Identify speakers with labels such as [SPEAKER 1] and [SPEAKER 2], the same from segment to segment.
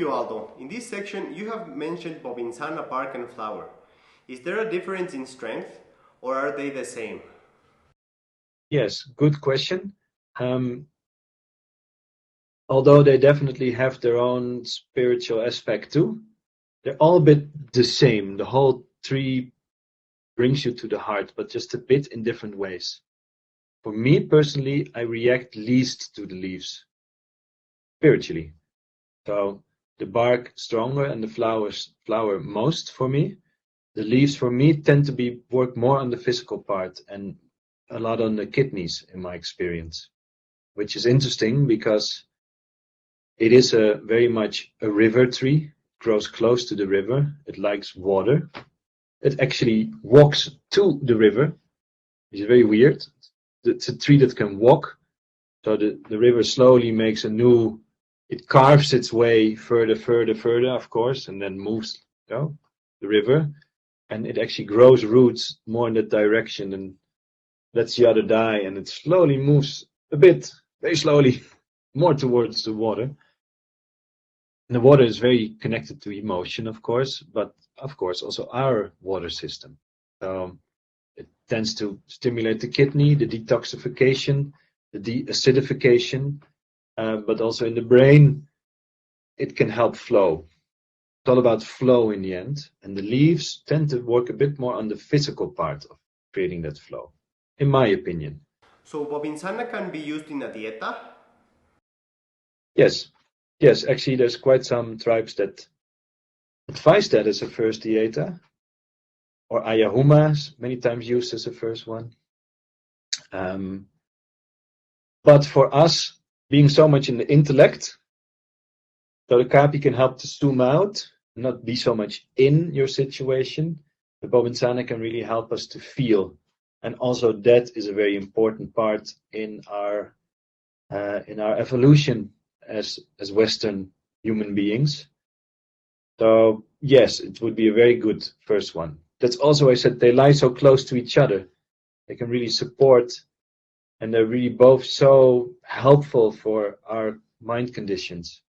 [SPEAKER 1] You, Aldo. In this section, you have mentioned Bobinsana bark and flower. Is there a difference in strength, or are they the same?
[SPEAKER 2] Yes, good question. Although they definitely have their own spiritual aspect too, they're all a bit the same. The whole tree brings you to the heart, but just a bit in different ways. For me personally, I react least to the leaves spiritually. So the bark stronger and the flower most for me. The leaves for me tend to be work more on the physical part and a lot on the kidneys in my experience, which is interesting because it is a very much a river tree, grows close to the river, it likes water. It actually walks to the river, which is very weird. It's a tree that can walk, so the river slowly makes it carves its way further, of course, and then moves the river, and it actually grows roots more in that direction and lets the other die, and it slowly moves a bit, very slowly, more towards the water. And the water is very connected to emotion, of course, but of course also our water system. So it tends to stimulate the kidney, the detoxification, the de-acidification, but also in the brain, it can help flow. It's all about flow in the end, and the leaves tend to work a bit more on the physical part of creating that flow, in my opinion.
[SPEAKER 1] So Bobinsana can be used in a dieta?
[SPEAKER 2] Yes, yes, actually there's quite some tribes that advise that as a first dieta, or ayahumas, many times used as a first one. But for us, being so much in the intellect, so the Caapi can help to zoom out, not be so much in your situation. The Bobinsana can really help us to feel. And also that is a very important part in our evolution as Western human beings. So yes, it would be a very good first one. That's also, I said, they lie so close to each other. They can really support, and they're really both so helpful for our mind conditions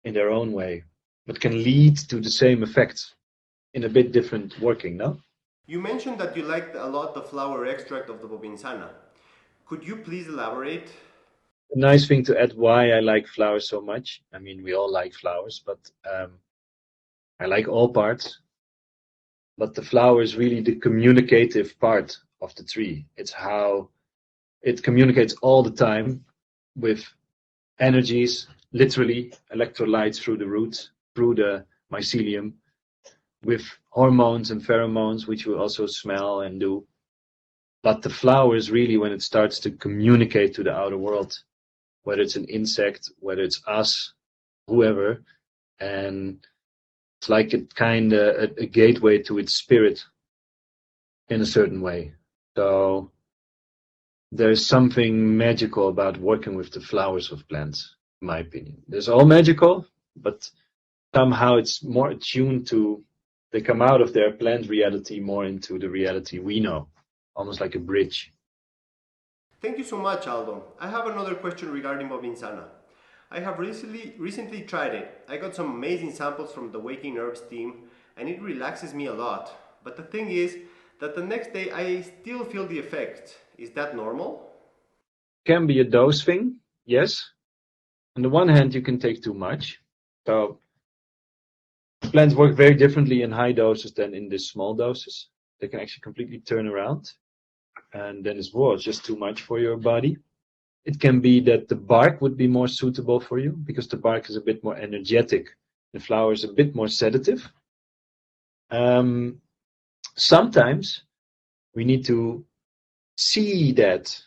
[SPEAKER 2] in their own way, but can lead to the same effects in a bit different working, no?
[SPEAKER 1] You mentioned that you liked a lot the flower extract of the Bobinsana. Could you please elaborate?
[SPEAKER 2] A nice thing to add why I like flowers so much. I mean, we all like flowers, but I like all parts. But the flower is really the communicative part of the tree. It's how it communicates all the time with energies, literally electrolytes through the roots, through the mycelium, with hormones and pheromones, which we also smell and do. But the flower is really when it starts to communicate to the outer world, whether it's an insect, whether it's us, whoever, and it's like a gateway to its spirit in a certain way. So there's something magical about working with the flowers of plants, in my opinion. There's all magical, but somehow it's more attuned to, they come out of their plant reality more into the reality we know, almost like a bridge.
[SPEAKER 1] Thank you so much, Aldo. I have another question regarding Bobinsana. I have recently tried it. I got some amazing samples from the Waking Herbs team, and it relaxes me a lot. But the thing is that the next day I still feel the effect. Is that normal?
[SPEAKER 2] Can be a dose thing, yes. On the one hand, you can take too much. So plants work very differently in high doses than in the small doses. They can actually completely turn around, and then it's just too much for your body. It can be that the bark would be more suitable for you because the bark is a bit more energetic. The flower is a bit more sedative. Sometimes we need to see that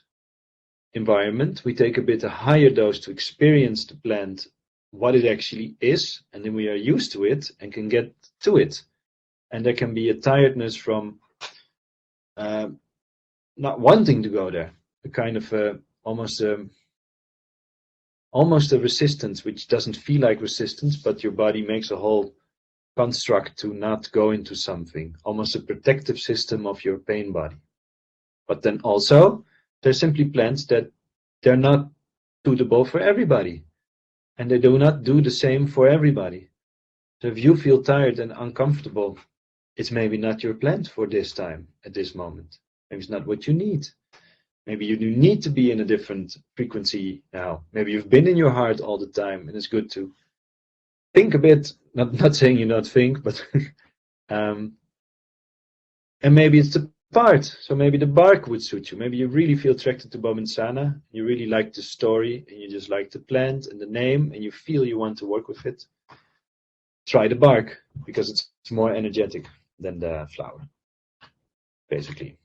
[SPEAKER 2] environment. We take a bit a higher dose to experience the plant, what it actually is, and then we are used to it and can get to it. And there can be a tiredness from not wanting to go there, a kind of almost a resistance, which doesn't feel like resistance, but your body makes a whole construct to not go into something, almost a protective system of your pain body. But then also, there's simply plants that they're not suitable for everybody, and they do not do the same for everybody. So if you feel tired and uncomfortable, it's maybe not your plant for this time, at this moment. Maybe it's not what you need. Maybe you do need to be in a different frequency now. Maybe you've been in your heart all the time, and it's good to think a bit. Not saying you not think, but and maybe it's the part. So maybe the bark would suit you. Maybe you really feel attracted to Bobinsana. You really like the story, and you just like the plant and the name, and you feel you want to work with it. Try the bark because it's more energetic than the flower, basically.